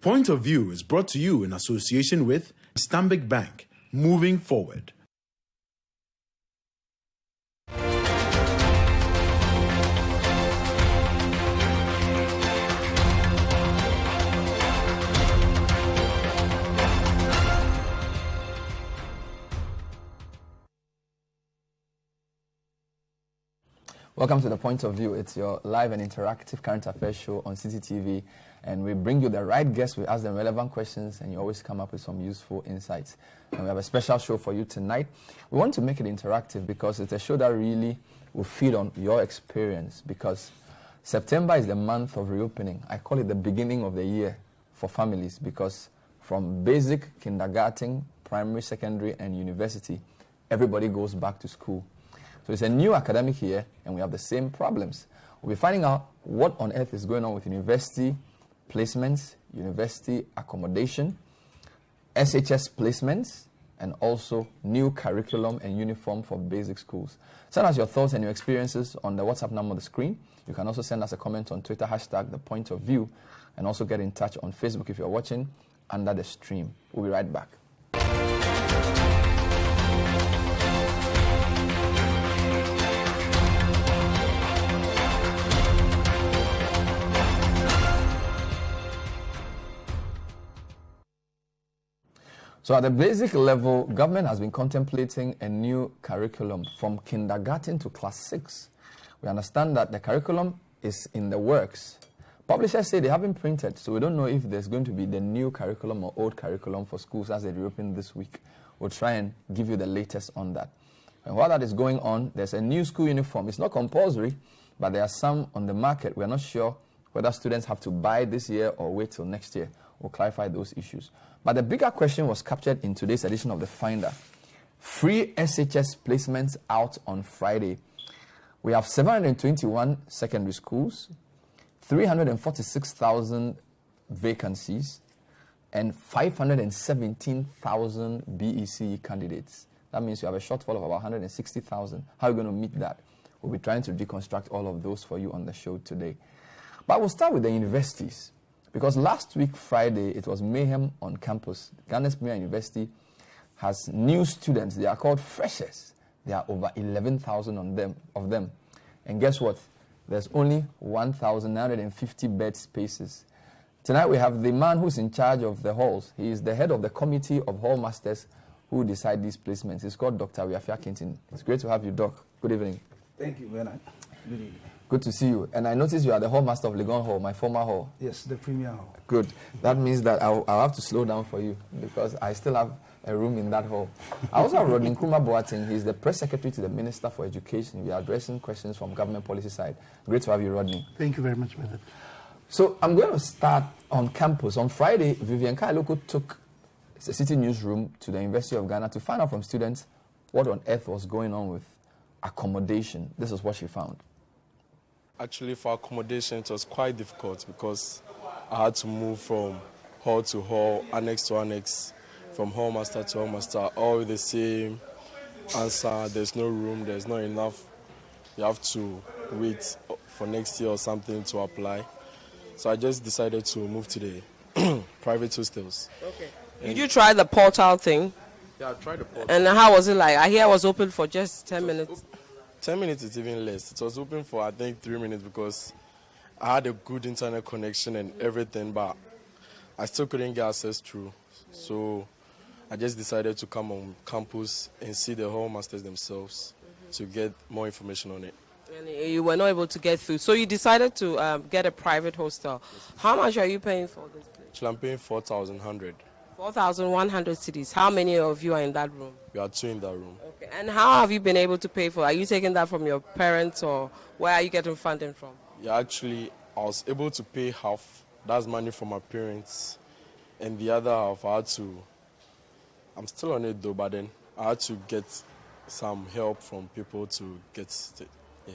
Point of View is brought to you in association with Stanbic Bank, moving forward. Welcome to The Point of View. It's your live and interactive current affairs show on Citi TV. And we bring you the right guests, we ask them relevant questions, and you always come up with some useful insights. And we have a special show for you tonight. We want to make it interactive because it's a show that really will feed on your experience, because September is the month of reopening. I call it the beginning of the year for families, because from basic, kindergarten, primary, secondary, and university, everybody goes back to school. So it's a new academic year, and we have the same problems. We'll be finding out what on earth is going on with university placements, university accommodation, SHS placements, and also new curriculum and uniform for basic schools. Send us your thoughts and your experiences on the WhatsApp number on the screen. You can also send us a comment on Twitter, hashtag The Point of View, and also get in touch on Facebook if you're watching under the stream. We'll be right back. So at the basic level, government has been contemplating a new curriculum from kindergarten to class 6. We understand that the curriculum is in the works. Publishers say they haven't printed, so we don't know if there's going to be the new curriculum or old curriculum for schools as they reopen this week. We'll try and give you the latest on that. And while that is going on, there's a new school uniform. It's not compulsory, but there are some on the market. We're not sure whether students have to buy this year or wait till next year. We'll clarify those issues. But the bigger question was captured in today's edition of The Finder. Free SHS placements out on Friday. We have 721 secondary schools, 346,000 vacancies, and 517,000 BEC candidates. That means you have a shortfall of about 160,000. How are you going to meet that? We'll be trying to deconstruct all of those for you on the show today. But we'll start with the universities. Because last week, Friday, it was mayhem on campus. Ghana's Premier University has new students. They are called freshers. There are over 11,000 of them. And guess what? There's only 1,950 bed spaces. Tonight, we have the man who's in charge of the halls. He is the head of the committee of hall masters who decide these placements. He's called Dr. Wiafia Kintin. It's great to have you, Doc. Good evening. Thank you, Bernard. Good evening. Good to see you. And I noticed you are the hall master of Legon Hall, my former hall. Yes, the Premier Hall. Good. That means that I'll have to slow down for you because I still have a room in that hall. I also have Rodney Nkrumah Boateng. He's the press secretary to the Minister for Education. We are addressing questions from government policy side. Great to have you, Rodney. Thank you very much, Bernard. So I'm going to start on campus. On Friday, Vivian Kailoko took the Citi newsroom to the University of Ghana to find out from students what on earth was going on with accommodation. This is what she found. Actually, for accommodation, it was quite difficult because I had to move from hall to hall, annex to annex, from hall master to hall master, all with the same answer. There's no room, there's not enough. You have to wait for next year or something to apply. So I just decided to move to the private hostels. Okay. Did you try the portal thing? Yeah, I tried the portal. And how was it like? I hear it was open for just 10 minutes. 10 minutes is even less. It was open for, I think, 3 minutes because I had a good internet connection and everything, but I still couldn't get access through. So I just decided to come on campus and see the hall masters themselves to get more information on it. And you were not able to get through. So you decided to get a private hostel. How much are you paying for this place? Actually, I'm paying 4,100. 4,100 cedis. How many of you are in that room? We are 2 in that room. Okay. And how have you been able to pay for it? Are you taking that from your parents or where are you getting funding from? Yeah, actually, I was able to pay half. That's money from my parents. And the other half, I'm still on it though, but then I had to get some help from people to get it. Yeah.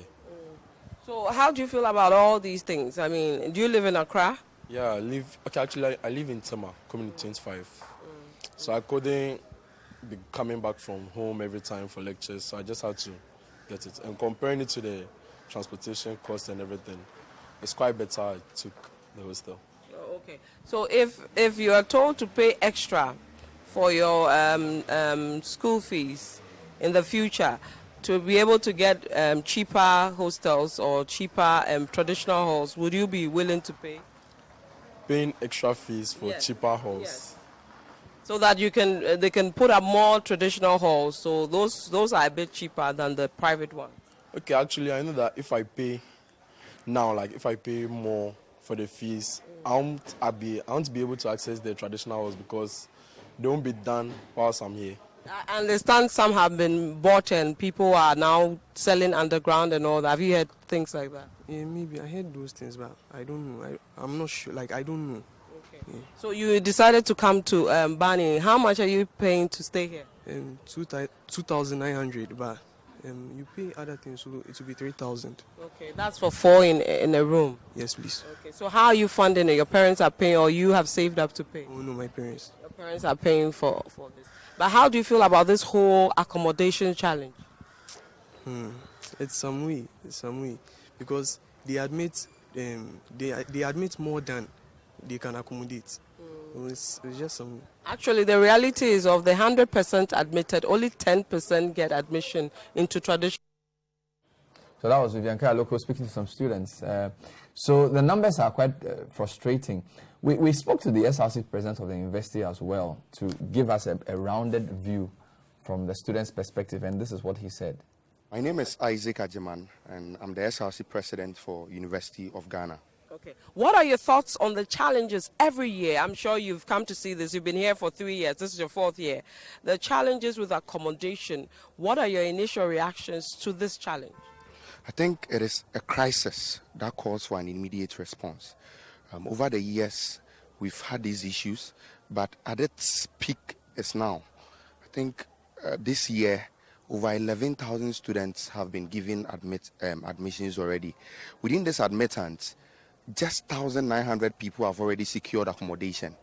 So how do you feel about all these things? I mean, do you live in Accra? Yeah, I live in Tema, Community 25. So I couldn't be coming back from home every time for lectures, so I just had to get it. And comparing it to the transportation cost and everything, it's quite better I took the hostel. Okay. So if you are told to pay extra for your school fees in the future to be able to get cheaper hostels or cheaper traditional halls, would you be willing to pay? Paying extra fees for Yes. cheaper halls. Yes. So that you can they can put up more traditional halls. So those are a bit cheaper than the private ones. Okay, actually, I know that if I pay now, like if I pay more for the fees, I won't be able to access the traditional halls because they won't be done whilst I'm here. I understand some have been bought and people are now selling underground and all that. Have you heard things like that? Yeah, maybe I heard those things, but I don't know. I'm not sure. Like, I don't know. Okay. Yeah. So you decided to come to Bani. How much are you paying to stay here? 2,900, but you pay other things, so it will be 3,000. Okay, that's for 4 in a room. Yes, please. Okay, so how are you funding it? Your parents are paying, or you have saved up to pay? Oh no, my parents. Your parents are paying for this. But how do you feel about this whole accommodation challenge? It's some way. Because they admit they admit more than they can accommodate. So it's just some. Actually, the reality is of the 100% admitted, only 10% get admission into traditional. So that was Vivian Kayaloko speaking to some students. So the numbers are quite frustrating. We spoke to the SRC president of the university as well to give us a rounded view from the students' perspective, and this is what he said. My name is Isaac Ajiman, and I'm the SRC president for University of Ghana. Okay. What are your thoughts on the challenges every year? I'm sure you've come to see this. You've been here for 3 years. This is your 4th year. The challenges with accommodation. What are your initial reactions to this challenge? I think it is a crisis that calls for an immediate response. Over the years, we've had these issues, but at its peak is now. I think this year, over 11,000 students have been given admissions already. Within this admittance, just 1,900 people have already secured accommodation.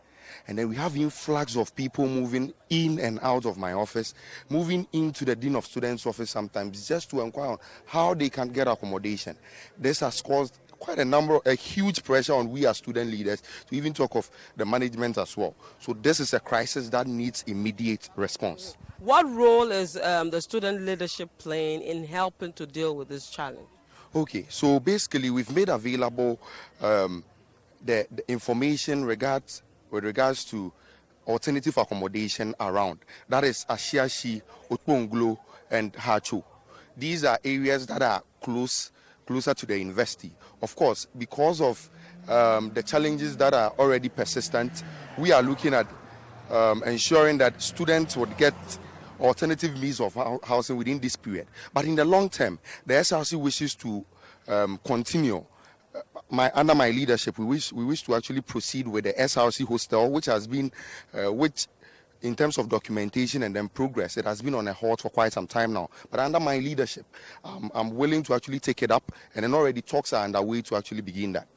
And then we have influx of people moving in and out of my office, moving into the Dean of Students' office sometimes just to inquire on how they can get accommodation. This has caused quite a huge pressure on we as student leaders to even talk of the management as well. So this is a crisis that needs immediate response. What role is the student leadership playing in helping to deal with this challenge? Okay, so basically we've made available the information with regards to alternative accommodation around. That is Ashiashi, Otponglo, and Hacho. These are areas that are closer to the university. Of course, because of the challenges that are already persistent, we are looking at ensuring that students would get alternative means of housing within this period. But in the long term, the SRC wishes to continue. Under my leadership, we wish to actually proceed with the SRC hostel, which has been, which in terms of documentation and then progress, it has been on a halt for quite some time now. But under my leadership, I'm willing to actually take it up, and then already talks are underway to actually begin that.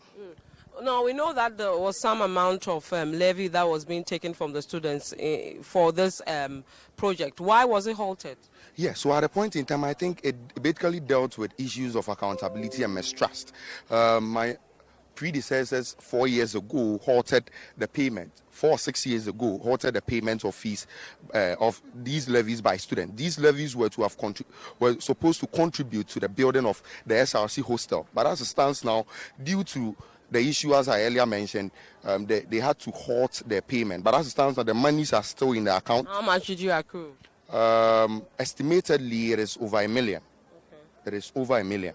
Now, we know that there was some amount of levy that was being taken from the students for this project. Why was it halted? Yeah, so at a point in time, I think it basically dealt with issues of accountability and mistrust. My predecessors 4 years ago halted the payment. 4 or 6 years ago halted the payment of fees of these levies by students. These levies were supposed to contribute to the building of the SRC hostel. But as it stands now, due to the issue, as I earlier mentioned, they had to halt their payment. But as it stands now, the monies are still in the account. How much did you accrue? Estimatedly, it is over $1 million. Okay. It is over $1 million.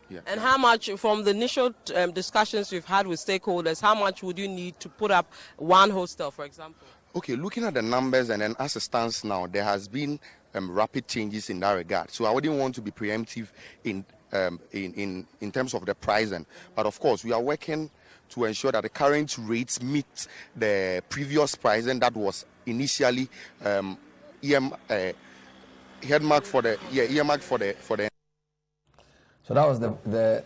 Yeah. And how much, from the initial discussions you've had with stakeholders, how much would you need to put up one hostel, for example? Okay, looking at the numbers, and then as it stands now, there has been rapid changes in that regard. So I wouldn't want to be preemptive in terms of the pricing. But of course, we are working to ensure that the current rates meet the previous pricing that was initially earmarked for the. So that was the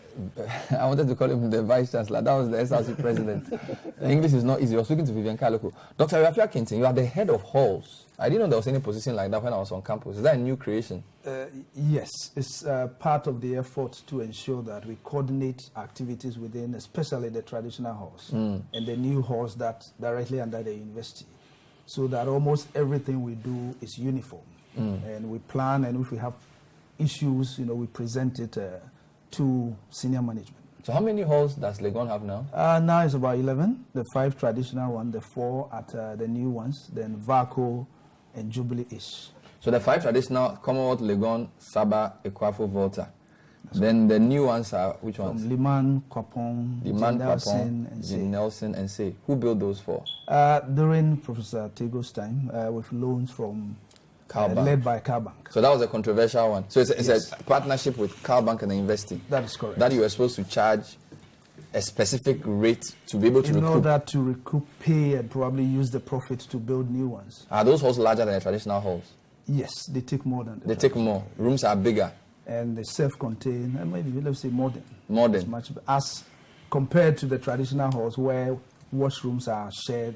I wanted to call him the vice chancellor. That was the SRC president. English is not easy. I was speaking to Vivian Kaloko. Dr. Rafia Kintin, you are the head of halls. I didn't know there was any position like that when I was on campus. Is that a new creation? Yes, it's part of the effort to ensure that we coordinate activities within, especially the traditional halls and the new halls that directly under the university, so that almost everything we do is uniform. And we plan, and if we have issues, we present it to senior management. So how many halls does Legon have now? Now it's about 11, the 5 traditional ones, the 4 at the new ones, then Vaco and Jubilee-ish. So the 5 traditional, Commonwealth, Legon, Saba, Ekwafo, Volta. Then the new ones are, which ones? From Liman, Kwapong, Nelson, and Say. Nelson, and Say. Who built those 4? During Professor Tego's time, with loans from led by Car Bank. So that was a controversial one. So it's a partnership with Car Bank and the university. That is correct. That you were supposed to charge a specific rate to be able to recoup. In order to recoup pay and probably use the profit to build new ones. Are those halls larger than the traditional halls? Yes, they take more than They take more. Rooms are bigger. And they self-contained, and maybe let's say modern. Modern. As compared to the traditional halls where washrooms are shared,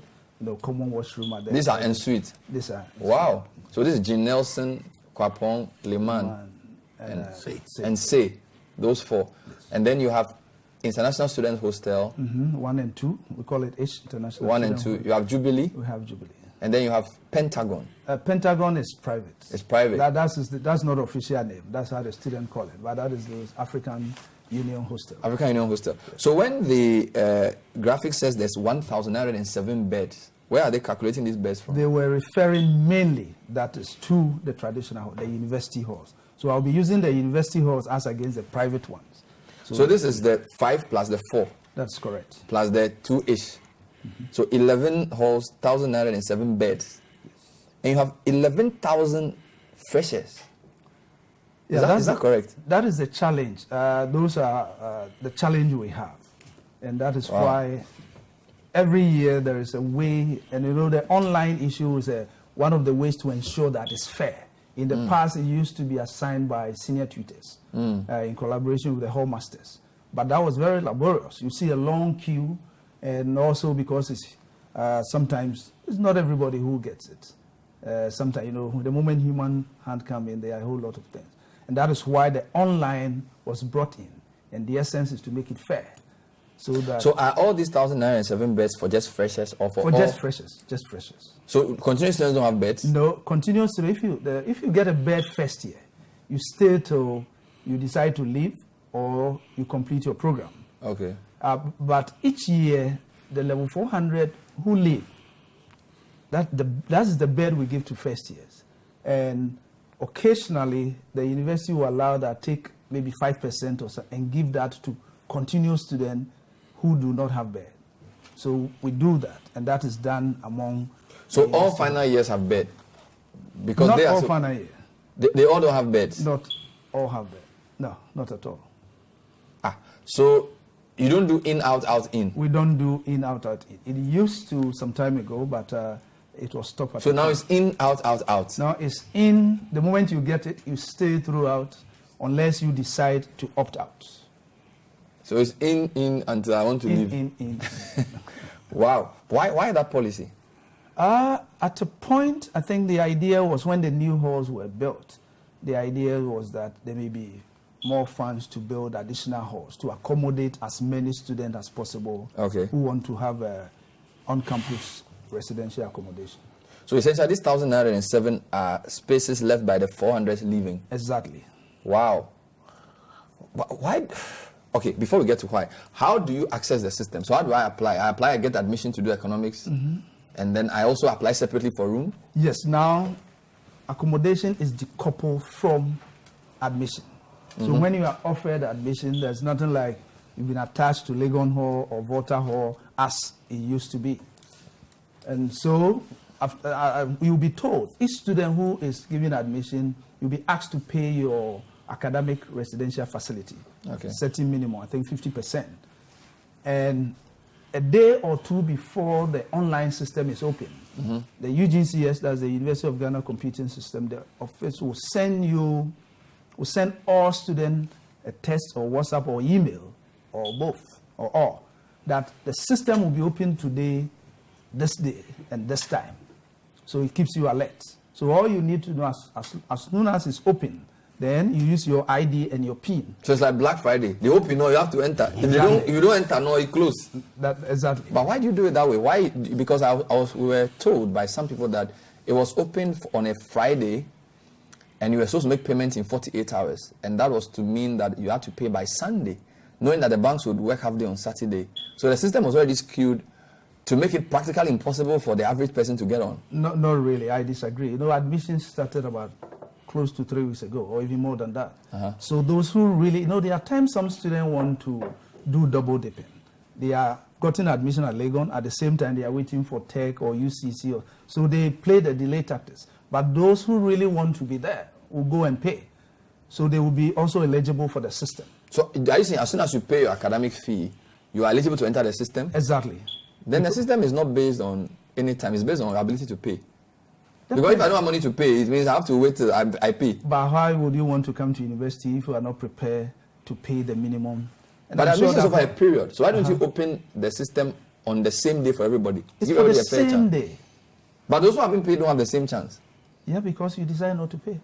common washroom are there. These are en suite. These are. Wow. So this is Jean Nelson, Kwapong, Liman, and Say. Those 4. And then you have International Students Hostel. 1 and 2. We call it H International. 1 and 2. You have Jubilee. We have Jubilee. And then you have Pentagon. Pentagon is private. It's private. That's not official name. That's how the student call it. But that is the African Union Hostel. African Union Hostel. So when the graphic says there's 1,907 beds, where are they calculating these beds from? They were referring mainly, that is, to the traditional, the university halls. So I'll be using the university halls as against the private ones. So this is the 5 plus the 4. That's correct. Plus the 2-ish. So 11 halls, 1,907 beds. Yes. And you have 11,000 freshers. Yeah, is that correct? That is the challenge. Those are the challenge we have. And that is why every year there is a way, and the online issue is one of the ways to ensure that it's fair. In the past, it used to be assigned by senior tutors in collaboration with the hall masters. But that was very laborious. You see a long queue, and also because it's sometimes it's not everybody who gets it. Sometimes, the moment human hand come in, there are a whole lot of things. And that is why the online was brought in. And the essence is to make it fair. So are all these 1,907 beds for just freshers or for all? Just freshers, just freshers. So continuous students don't have beds? No, continuous students, if you get a bed first year, you stay till you decide to leave or you complete your program. Okay. But each year, the level 400 who leave, that's the bed we give to first years. And occasionally, the university will allow that, take maybe 5% or so, and give that to continuous students who do not have bed. So we do that, and that is done among. So all final years have bed? Because not they are all final year. They all don't have beds? Not all have bed. No, not at all. So you don't do in, out, out, in? We don't do in, out, out, in. It used to some time ago, but it was stopped. So now it's in, out, out, out? Now it's in. The moment you get it, you stay throughout unless you decide to opt out. So it's in until I want to leave? In. Wow. Why that policy? At a point, I think the idea was when the new halls were built, the idea was that there may be more funds to build additional halls to accommodate as many students as possible who want to have on-campus residential accommodation. So essentially, these 1,907 are spaces left by the 400 leaving? Exactly. Wow. Why? Okay, before we get to why, how do you access the system? So how do I apply? I get admission to do economics, and then I also apply separately for room? Yes, now accommodation is decoupled from admission. So when you are offered admission, there's nothing like you've been attached to Legon Hall or Volta Hall as it used to be. And so you'll be told, each student who is given admission, you'll be asked to pay your academic residential facility. Certain minimum, I think 50%. And a day or two before the online system is open, the UGCS, that's the University of Ghana Computing System, the office will send all students a text or WhatsApp or email or both or all, that the system will be open today, this day, and this time. So it keeps you alert. So all you need to do as soon as it's open, then you use your ID and your PIN. So it's like Black Friday. They open, you have to enter. Exactly. If you don't enter, no, it close. Exactly. But why do you do it that way? Why? Because we were told by some people that it was open on a Friday, and you were supposed to make payments in 48 hours, and that was to mean that you had to pay by Sunday, knowing that the banks would work half day on Saturday. So the system was already skewed to make it practically impossible for the average person to get on. No, not really. I disagree. Admissions started about close to 3 weeks ago, or even more than that. So those who really, there are times some students want to do double dipping. They are gotten admission at Legon, at the same time they are waiting for Tech or UCC, so they play the delay tactics. But those who really want to be there will go and pay. So they will be also eligible for the system. So are you saying as soon as you pay your academic fee, you are eligible to enter the system? Exactly. Then the system is not based on any time, it's based on your ability to pay. Definitely. Because if I don't have money to pay, it means I have to wait till I pay. But why would you want to come to university if you are not prepared to pay the minimum? And but admission is over a period. So why don't you open the system on the same day for everybody? It's for the same day. But those who have been paid don't have the same chance. Yeah, because you decide not to pay.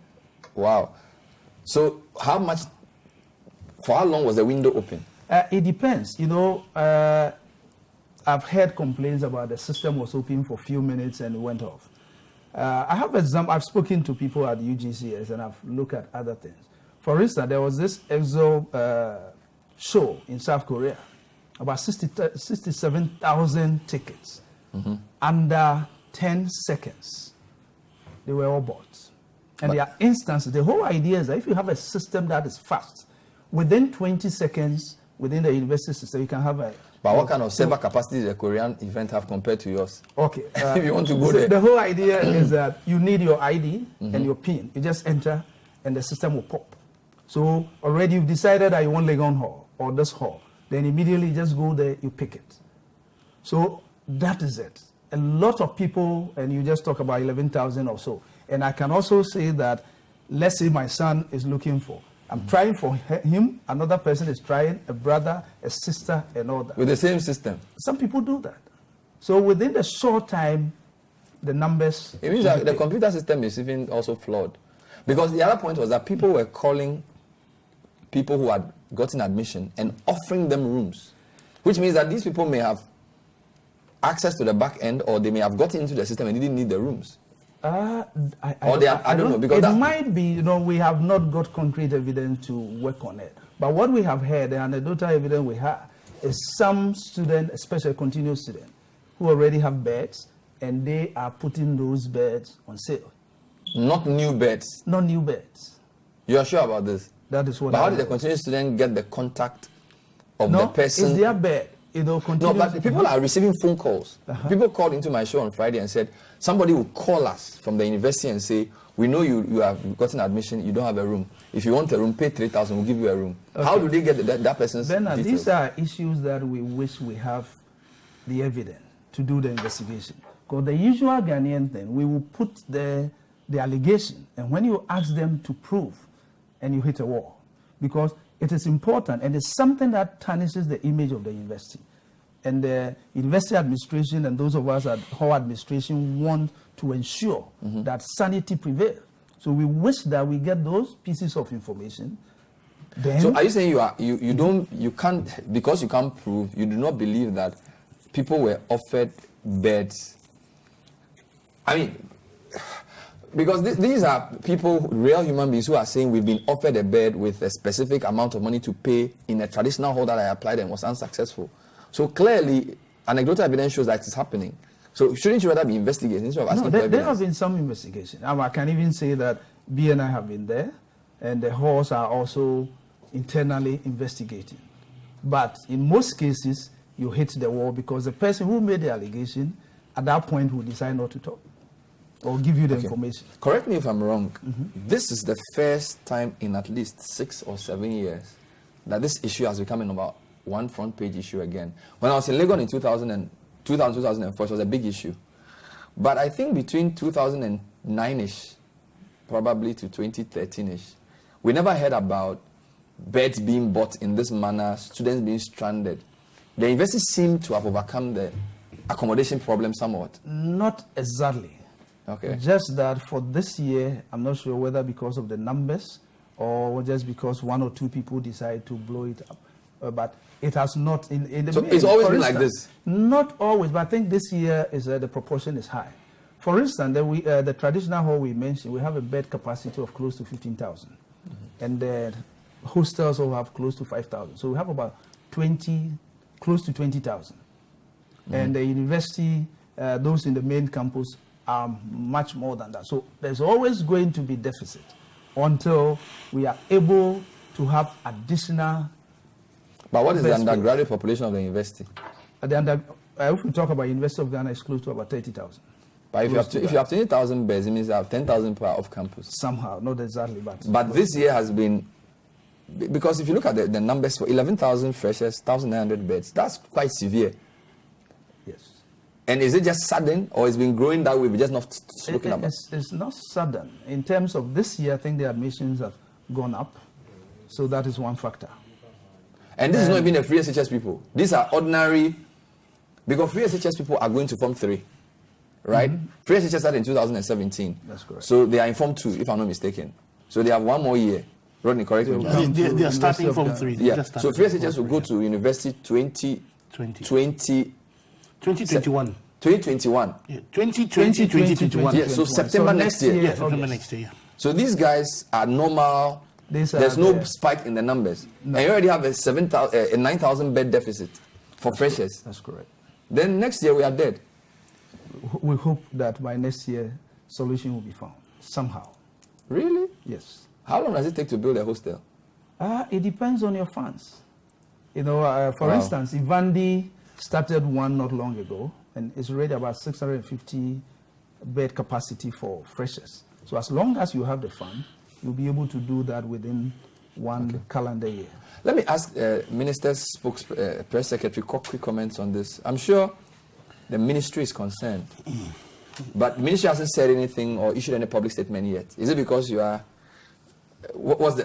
Wow. So for how long was the window open? It depends. I've heard complaints about the system was open for a few minutes and it went off. I have I've spoken to people at UGCS and I've looked at other things. For instance, there was this Avle show in South Korea, about 67,000 tickets, under 10 seconds. They were all bought. And there are instances, the whole idea is that if you have a system that is fast, within 20 seconds, within the university system, you can have a... But what kind of server capacity does the Korean event have compared to yours? Okay. If you want to go there. The whole idea is that you need your ID and your PIN. You just enter and the system will pop. So already you've decided that you want Legon Hall or this hall. Then immediately you just go there, you pick it. So that is it. A lot of people, and you just talk about 11,000 or so. And I can also say that, let's say my son is looking for, I'm trying for him, another person is trying, a brother, a sister, and all that. With the same system? Some people do that. So within the short time, the numbers... It means that the computer system is even also flawed. Because the other point was that people were calling people who had gotten admission and offering them rooms. Which means that these people may have access to the back end, or they may have gotten into the system and didn't need the rooms. I don't know. Because it might be, we have not got concrete evidence to work on it. But what we have heard, the anecdotal evidence we have, is some students, especially continuous students, who already have beds, and they are putting those beds on sale. Not new beds? Not new beds. You are sure about this? That is what But how did the continuous student get the contact of the person? It's their bed. No, but people are receiving phone calls. People called into my show on Friday and said, somebody will call us from the university and say, we know you have gotten admission, you don't have a room. If you want a room, pay 3,000, we'll give you a room. Okay. How do they get that person's details? These are issues that we wish we have the evidence to do the investigation. Because the usual Ghanaian thing, we will put the allegation, and when you ask them to prove, and you hit a wall. Because it is important, and it's something that tarnishes the image of the university. And the university administration and those of us at Hall administration want to ensure that sanity prevails. So we wish that we get those pieces of information. Then, so are you saying you can't, because you can't prove, you do not believe that people were offered beds? I mean, because these are people, real human beings, who are saying we've been offered a bed with a specific amount of money to pay in a traditional hall that I applied and was unsuccessful. So clearly, anecdotal evidence shows that it's happening. So shouldn't you rather be investigating instead of asking for evidence? There have been some investigation. I can even say that BNI have been there, and the halls are also internally investigating. But in most cases, you hit the wall because the person who made the allegation at that point will decide not to talk or give you the information. Correct me if I'm wrong. This is the first time in at least 6 or 7 years that this issue has become about one front page issue again. When I was in Legon in 2004, it was a big issue. But I think between 2009-ish, probably to 2013-ish, we never heard about beds being bought in this manner, students being stranded, the universities seem to have overcome the accommodation problem somewhat. Not exactly. Okay. Just that for this year, I'm not sure whether because of the numbers or just because one or two people decide to blow it up. But it has not in the. So main, it's always been instance, like this? Not always, but I think this year is the proportion is high. For instance, the traditional hall we mentioned, we have a bed capacity of close to 15,000. And the hostels will have close to 5,000. So we have about close to 20,000. And the university, those in the main campus, are much more than that. So there's always going to be deficit until we are able to have additional. But what is the undergraduate population of the university? If we talk about University of Ghana, it's close to about 30,000. But if you have 20,000 beds, it means you have 10,000 per off campus. Somehow, not exactly, but this year has been, because if you look at the numbers for 11,000 freshers, 1,900 beds, that's quite severe. Yes. And is it just sudden, or it's been growing that way? We're just not spoken about. It's not sudden. In terms of this year, I think the admissions have gone up, so that is one factor. And this is not even the free SHS people. These are ordinary, because free SHS people are going to Form 3, right? Free SHS started in 2017. That's correct. So they are in Form 2, if I'm not mistaken. So they have one more year. Rodney, correct me. They are starting Form 3. Yeah. So free SHS will go to university 2021. 2021. 2021. Yeah, 2020, 2021. Yeah, so September next year. Yeah, September next year. Yeah. So these guys are normal. There's no spike in the numbers. No. And you already have a 9,000 bed deficit for freshers. That's correct. Then next year we are dead. We hope that by next year, solution will be found somehow. Really? Yes. How long does it take to build a hostel? It depends on your funds. You know, for instance, Ivandi started one not long ago, and it's already about 650 bed capacity for freshers. So as long as you have the fund, you'll be able to do that within one calendar year. Let me ask Minister's press secretary quick comments on this. I'm sure the ministry is concerned, but the ministry hasn't said anything or issued any public statement yet. Is it because you are? What's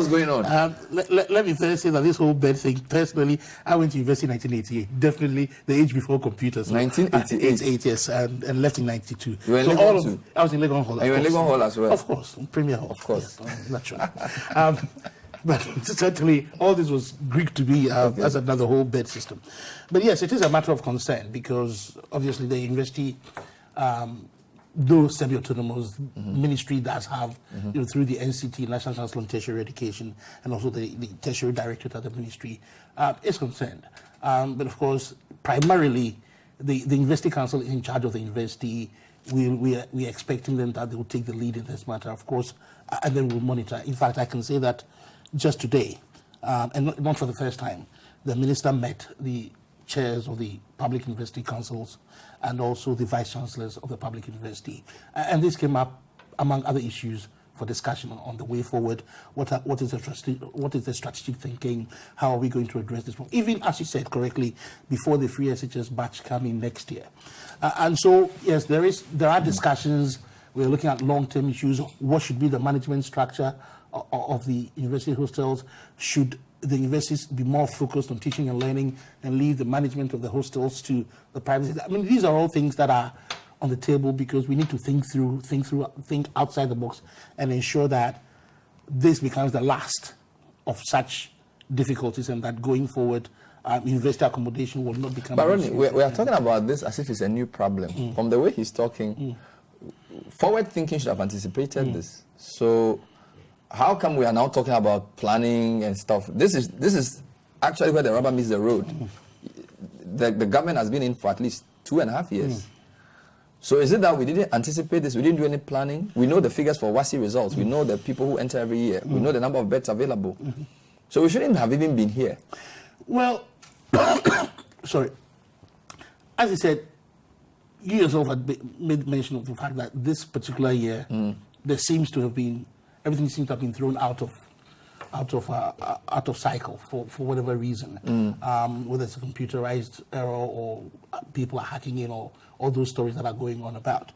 going on? Let me first say that this whole bed thing, personally, I went to university in 1988, definitely the age before computers. 1988? Yes, and left in 92. You were in Legon too? I was in Legon Hall. And you were in Legon Hall as well? Of course, Premier Hall. Of course. Yes, naturally. But certainly, all this was Greek to me as another whole bed system. But yes, it is a matter of concern because obviously the university, though semi-autonomous ministry does have, you know, through the NCT, National Council on Tertiary Education, and also the Tertiary Directorate of the ministry, is concerned. But of course, primarily, the University Council in charge of the university, we are expecting them that they will take the lead in this matter, of course, and then we'll monitor. In fact, I can say that just today, and not for the first time, the minister met the chairs of the public university councils and also the vice chancellors of the public university. And this came up among other issues for discussion on the way forward. What is the strategic thinking? How are we going to address this problem? Even, as you said correctly, before the free SHS batch coming next year. And so, yes, there are discussions. We're looking at long-term issues. What should be the management structure of the university hostels? Should the universities be more focused on teaching and learning and leave the management of the hostels to the private? I mean, these are all things that are on the table because we need to think outside the box and ensure that this becomes the last of such difficulties and that going forward, university accommodation will not become. But Ronnie, we are talking about this as if it's a new problem. From the way he's talking, forward thinking should have anticipated this. So how come we are now talking about planning and stuff? This is actually where the rubber meets the road. The government has been in for at least 2.5 years. So is it that we didn't anticipate this? We didn't do any planning? We know the figures for WASSCE results. We know the people who enter every year. We know the number of beds available. So we shouldn't have even been here. Well, sorry. As I said, you yourself had made mention of the fact that this particular year, there seems to have been, everything seems to have been thrown out of cycle for whatever reason, whether it's a computerized error or people are hacking in or all those stories that are going on about.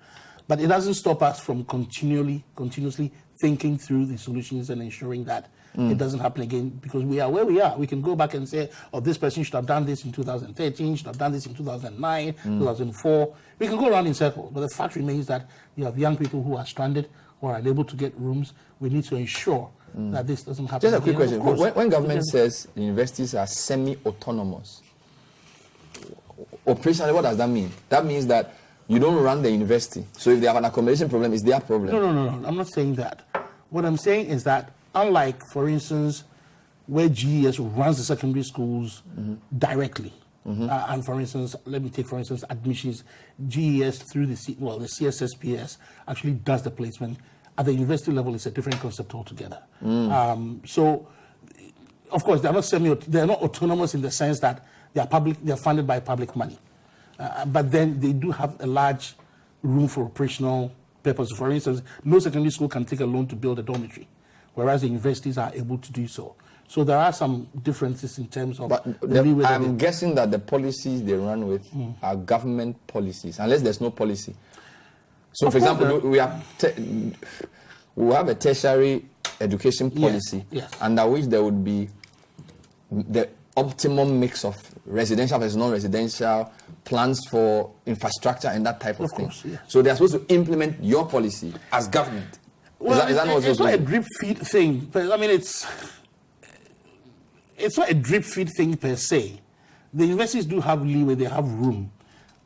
But it doesn't stop us from continuously thinking through the solutions and ensuring that it doesn't happen again, because we are where we are. We can go back and say, oh, this person should have done this in 2013, should have done this in 2009, 2004. We can go around in circles, but the fact remains that you have young people who are stranded, who are unable to get rooms. We need to ensure that this doesn't happen Just a quick again. question. When government says universities are semi-autonomous, operationally, what does that mean? That means that you don't run the university. So if they have an accommodation problem, it's their problem. No. I'm not saying that. What I'm saying is that unlike, for instance, where GES runs the secondary schools directly, and for instance, let me take for instance admissions, GES through the CSSPS actually does the placement. At the university level, it's a different concept altogether. So, of course, they're not autonomous in the sense that they're funded by public money, but then they do have a large room for operational purposes. For instance, no secondary school can take a loan to build a dormitory, whereas the universities are able to do so. So there are some differences in terms of I'm guessing that the policies they run with are government policies, unless there's no policy. So, for example, we have a tertiary education policy, under which there would be the optimum mix of residential versus non-residential, plans for infrastructure and that type of thing. So they're supposed to implement your policy as government. Well, is that it's not a drip feed thing. I mean, it's not a drip feed thing per se. The universities do have leeway; they have room.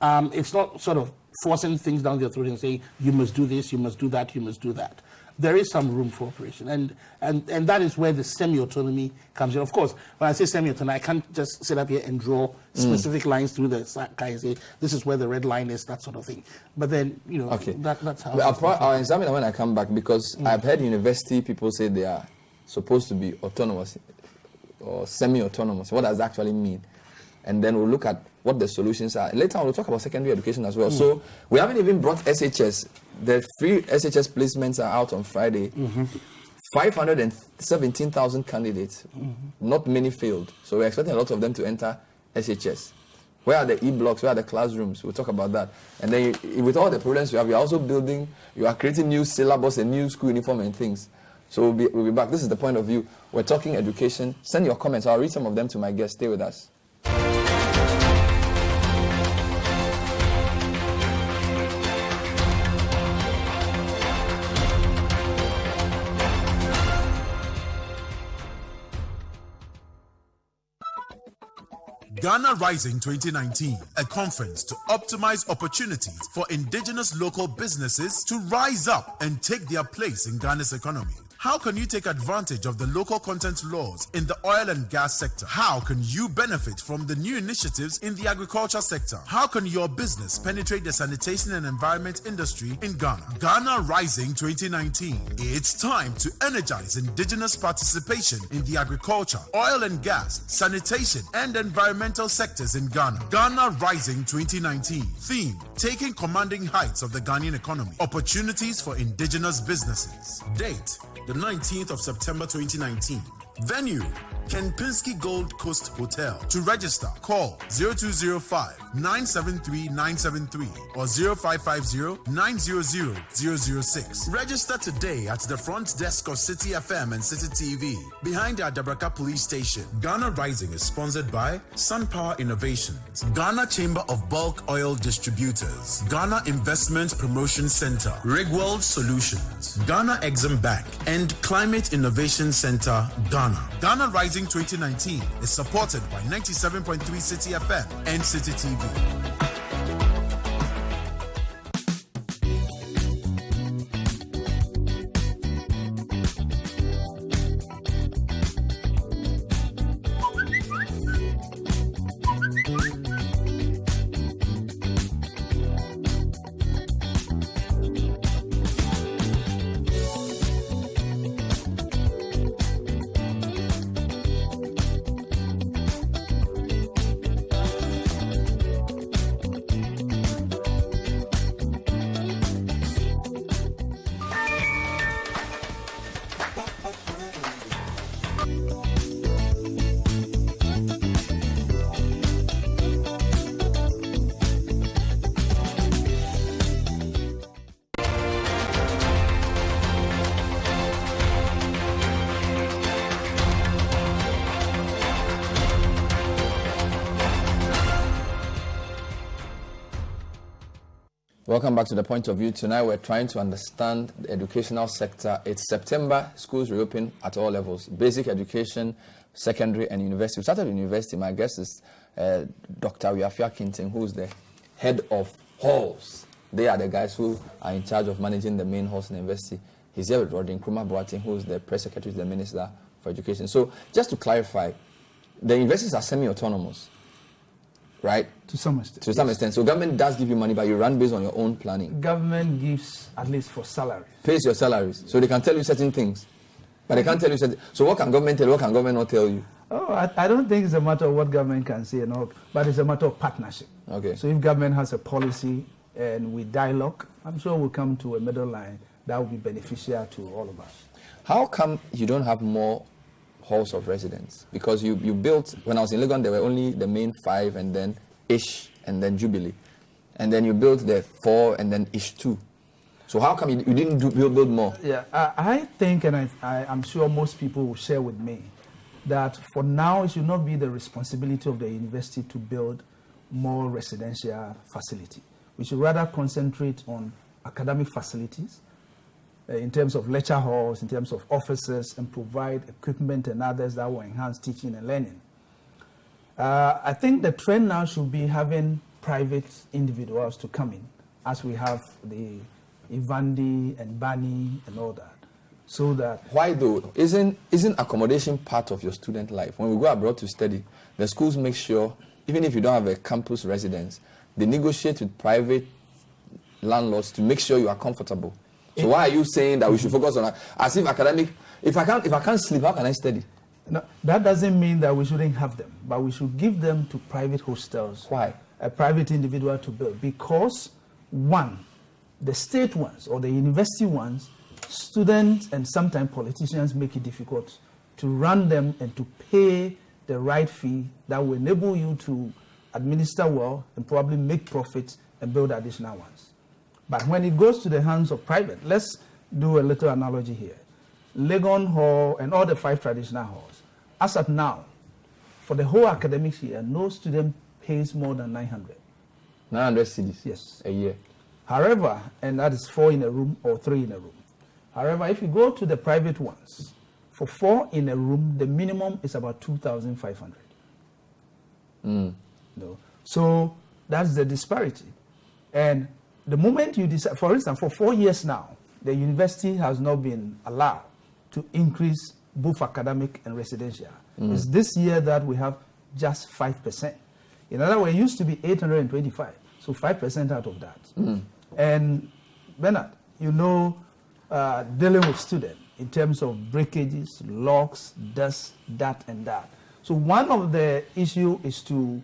It's not sort of forcing things down their throat and saying you must do this, you must do that, you must do that. There is some room for operation, and that is where the semi-autonomy comes in. Of course, when I say semi-autonomy, I can't just sit up here and draw specific lines through the sky and say this is where the red line is, that sort of thing. But then, that's how. I'll examine it when I come back, because I've heard university people say they are supposed to be autonomous or semi-autonomous. What does that actually mean? And then we'll look at what the solutions are. Later on, we'll talk about secondary education as well. So we haven't even brought SHS. The free SHS placements are out on Friday. 517,000 candidates. Not many failed. So we're expecting a lot of them to enter SHS. Where are the e-blocks? Where are the classrooms? We'll talk about that. And then with all the problems we have, we're also you are creating new syllabus and new school uniform and things. So we'll be back. This is the point of view. We're talking education. Send your comments. I'll read some of them to my guests. Stay with us. Ghana Rising 2019, a conference to optimize opportunities for indigenous local businesses to rise up and take their place in Ghana's economy. How can you take advantage of the local content laws in the oil and gas sector? How can you benefit from the new initiatives in the agriculture sector? How can your business penetrate the sanitation and environment industry in Ghana? Ghana Rising 2019. It's time to energize indigenous participation in the agriculture, oil and gas, sanitation, and environmental sectors in Ghana. Ghana Rising 2019. Theme: taking commanding heights of the Ghanaian economy. Opportunities for indigenous businesses. Date: the 19th of September 2019. Venue: Kempinski Gold Coast Hotel. To register, call 0205-973-973 or 0550-900-006. Register today at the front desk of Citi FM and Citi TV, behind the Adabraka Police Station. Ghana Rising is sponsored by SunPower Innovations, Ghana Chamber of Bulk Oil Distributors, Ghana Investment Promotion Center, Rigworld Solutions, Ghana Exim Bank, and Climate Innovation Center, Ghana. Ghana Rising 2019 is supported by 97.3 Citi FM and Citi TV. Welcome back to The Point of View. Tonight we're trying to understand the educational sector. It's September, schools reopen at all levels, basic education, secondary and university. We started with university. My guest is Dr. Wiafia Kinting, who's the head of halls. They are the guys who are in charge of managing the main halls in the university. He's here with Rodin Nkrumah Boateng, who's the press secretary to the Minister for Education. So just to clarify, the universities are semi-autonomous, right? To some extent. To some extent. So government does give you money, but you run based on your own planning. Government gives, at least for salaries. Pays your salaries. So they can tell you certain things. But they can't tell you certain. So what can government tell you? What can government not tell you? Oh, I don't think it's a matter of what government can say, no, but it's a matter of partnership. Okay. So if government has a policy and we dialogue, I'm sure we'll come to a middle line that will be beneficial to all of us. How come you don't have more halls of residence? Because you built, when I was in Legon, there were only the main 5 and then Ish and then Jubilee. And then you built the 4 and then Ish 2. So how come you didn't build more? Yeah, I think, and I'm sure most people will share with me, that for now it should not be the responsibility of the university to build more residential facility. We should rather concentrate on academic facilities in terms of lecture halls, in terms of offices, and provide equipment and others that will enhance teaching and learning. I think the trend now should be having private individuals to come in, as we have the Ivandi and Bani and all that. So that why though? Isn't accommodation part of your student life? When we go abroad to study, the schools make sure, even if you don't have a campus residence, they negotiate with private landlords to make sure you are comfortable. So why are you saying that we should focus on as if academic? If I can't sleep, how can I study? No, that doesn't mean that we shouldn't have them, but we should give them to private hostels. Why? A private individual to build. Because one, the state ones or the university ones, students and sometimes politicians make it difficult to run them and to pay the right fee that will enable you to administer well and probably make profits and build additional ones. But when it goes to the hands of private, let's do a little analogy here. Legon Hall and all the 5 traditional halls. As of now, for the whole academic year, no student pays more than 900. 900 cedis? Yes. A year. However, and that is 4 in a room or 3 in a room. However, if you go to the private ones, for 4 in a room, the minimum is about 2,500. No. So that's the disparity. And the moment you decide, for instance, for 4 years now, the university has not been allowed to increase both academic and residential. It's this year that we have just 5%. In other words, it used to be 825, so 5% out of that. And Bernard, you know, dealing with students in terms of breakages, locks, dust, that and that. So one of the issue is to,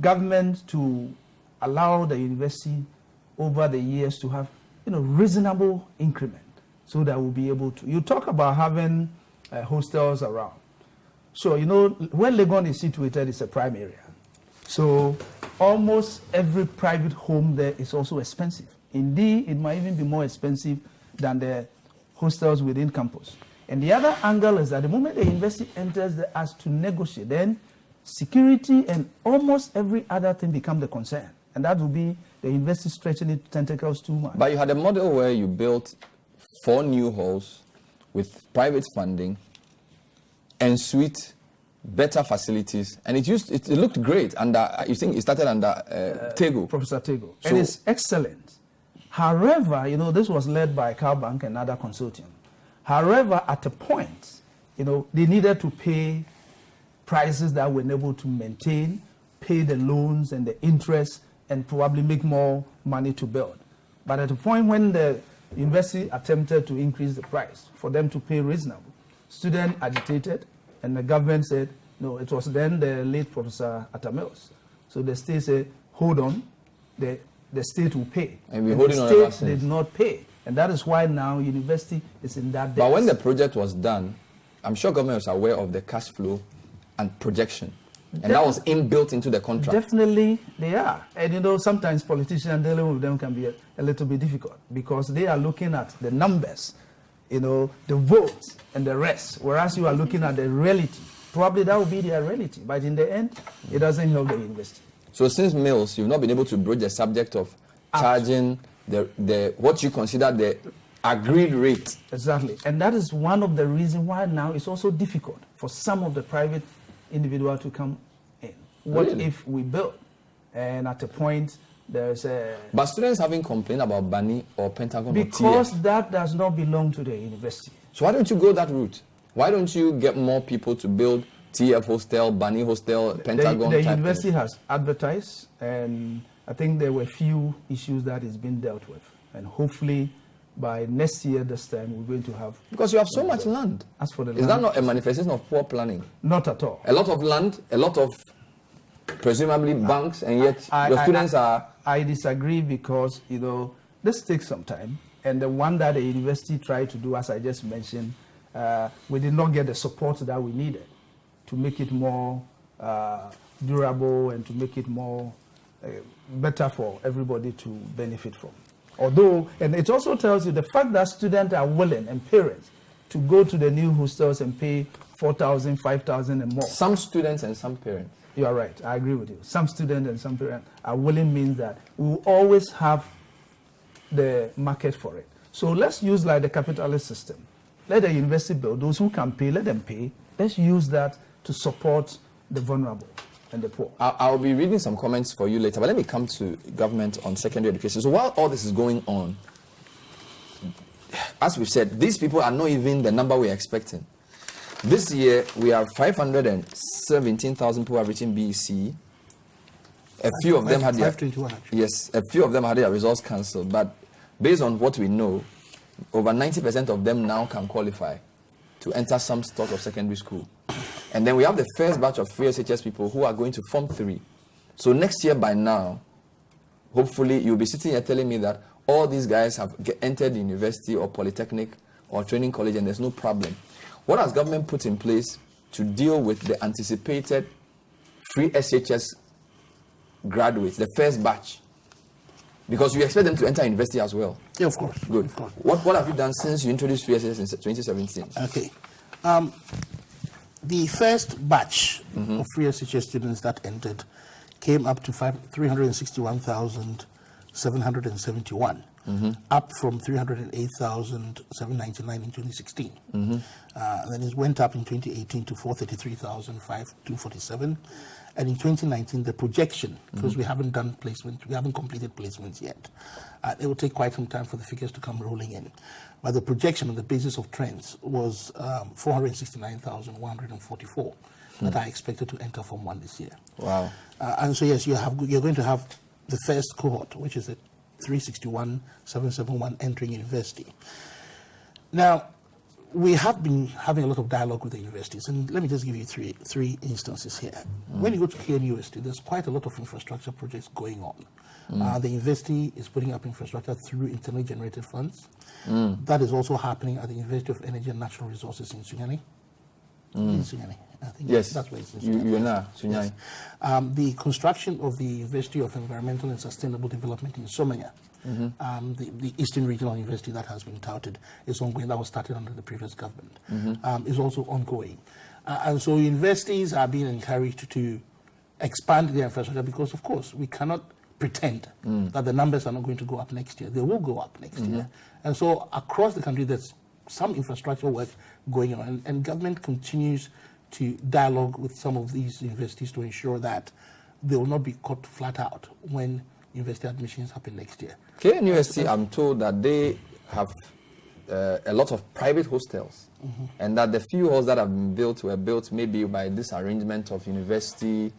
government to allow the university over the years to have, reasonable increment so that we'll be able to. You talk about having hostels around. So, where Legon is situated is a prime area. So almost every private home there is also expensive. Indeed, it might even be more expensive than the hostels within campus. And the other angle is that the moment the university enters the as to negotiate, then security and almost every other thing become the concern. And that will be the university stretching its tentacles too much. But you had a model where you built 4 new halls with private funding, en suite, better facilities, and it looked great. And you think it started under Tego, Professor Tego, and it's excellent. However, this was led by CalBank and other consortium. However, at a point, they needed to pay prices that were able to maintain, pay the loans and the interest, and probably make more money to build. But at the point when the university attempted to increase the price for them to pay reasonable, students agitated, and the government said, no, it was then the late Professor Atamils. So the state said, hold on, the state will pay. And we're holding on ever since. The state did not pay. And that is why now university is in that debt. But when the project was done, I'm sure government was aware of the cash flow and projection. And that was inbuilt into the contract. Definitely they are. And sometimes politicians dealing with them can be a little bit difficult because they are looking at the numbers, the votes and the rest, whereas you are looking at the reality. Probably that will be their reality, but in the end, it doesn't help the university. So since Mills, you've not been able to broach the subject of charging the what you consider the agreed rate. Exactly. And that is one of the reasons why now it's also difficult for some of the private individuals to come in. What Really? if we build and at a point there's a... But students haven't complained about Bani or Pentagon Because or TF. that does not belong to the university. So why don't you go that route? Why don't you get more people to build TF hostel, Bani hostel, Pentagon The type university thing? has advertised, and I think there were few issues that is being dealt with. And hopefully by next year, this time, we're going to have... Because you have so much land. As for the Is that not a manifestation of poor planning? Not at all. A lot of land, a lot of presumably banks, and yet your students are... I disagree because, this takes some time. And the one that the university tried to do, as I just mentioned, we did not get the support that we needed to make it more durable and to make it more better for everybody to benefit from. Although, and it also tells you the fact that students are willing and parents to go to the new hostels and pay 4,000, 5,000 and more. Some students and some parents. You are right. I agree with you. Some students and some parents are willing means that we will always have the market for it. So let's use like the capitalist system. Let the university build. Those who can pay, let them pay. Let's use that to support the vulnerable and the poor. I'll be reading some comments for you later, but let me come to government on secondary education. So while all this is going on, as we've said, these people are not even the number we're expecting. This year, we have 517,000 people have written BEC. A few of them had their... 521 actually. Yes, a few of them had their results cancelled, but based on what we know, over 90% of them now can qualify to enter some sort of secondary school. And then we have the first batch of free SHS people who are going to Form 3. So next year by now, hopefully you'll be sitting here telling me that all these guys have entered university or polytechnic or training college and there's no problem. What has government put in place to deal with the anticipated free SHS graduates, the first batch? Because you expect them to enter university as well. Yeah, of course. Good. Of course. What have you done since you introduced free SHS in 2017? Okay. The first batch of free SHS students that entered came up to 361,771, up from 308,799 in 2016. Then it went up in 2018 to 433,247. And in 2019, the projection, because we haven't done placement, we haven't completed placements yet. It will take quite some time for the figures to come rolling in. But the projection on the basis of trends was 469,144 that are expected to enter Form 1 this year. Wow. And so, yes, you're going to have the first cohort, which is the 361,771 entering university. Now, we have been having a lot of dialogue with the universities, and let me just give you three instances here. When you go to KNUST, there's quite a lot of infrastructure projects going on. The university is putting up infrastructure through internally generated funds. That is also happening at the University of Energy and Natural Resources in Sunyani. In Sunyani, I think Yes, that's where it's in Sunyani. Yes. The construction of the University of Environmental and Sustainable Development in Somanya, the Eastern Regional University that has been touted, is ongoing. That was started under the previous government. Is also ongoing. And so universities are being encouraged to expand their infrastructure because, of course, we cannot pretend that the numbers are not going to go up next year. They will go up next year. And so across the country, there's some infrastructure work going on. And government continues to dialogue with some of these universities to ensure that they will not be caught flat out when university admissions happen next year. KNUST, I'm told that they have a lot of private hostels, and that the few halls that have been built were built maybe by this arrangement of university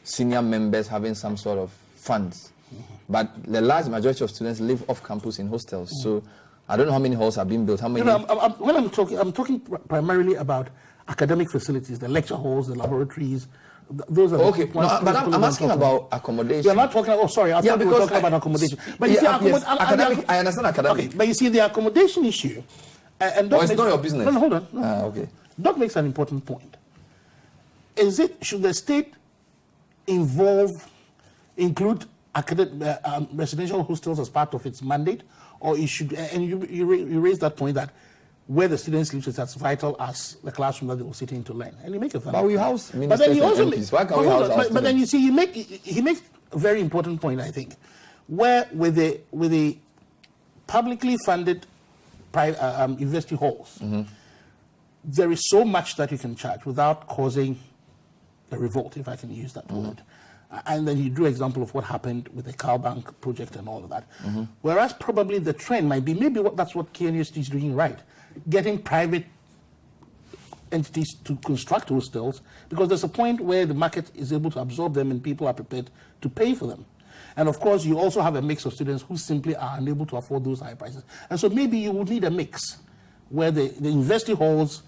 senior members having some sort of funds. But the large majority of students live off campus in hostels. So I don't know how many halls have been built. How many? When I'm talking primarily about academic facilities, the lecture halls, the laboratories. Those are okay. But I'm asking about accommodation. You're not talking. Oh, sorry. I thought we were talking about accommodation. But you see, academic. I understand academic. Okay, but you see, the accommodation issue. And it's not your business. No, hold on. No. Okay. Doc makes an important point. Should the state include residential hostels as part of its mandate, or it should? And you raise that point that where the students live is as vital as the classroom that they will sit in to learn. And you make a valid point. But we house ministers and MPs. Why can't we house our students? But then you see, he makes a very important point, I think. where with the publicly funded university halls, there is so much that you can charge without causing a revolt, if I can use that word. And then you drew example of what happened with the Cowbank project and all of that. Whereas probably the trend might be, that's what KNUST is doing right, getting private entities to construct hostels, because there's a point where the market is able to absorb them and people are prepared to pay for them. And of course, you also have a mix of students who simply are unable to afford those high prices. And so maybe you would need a mix where the university halls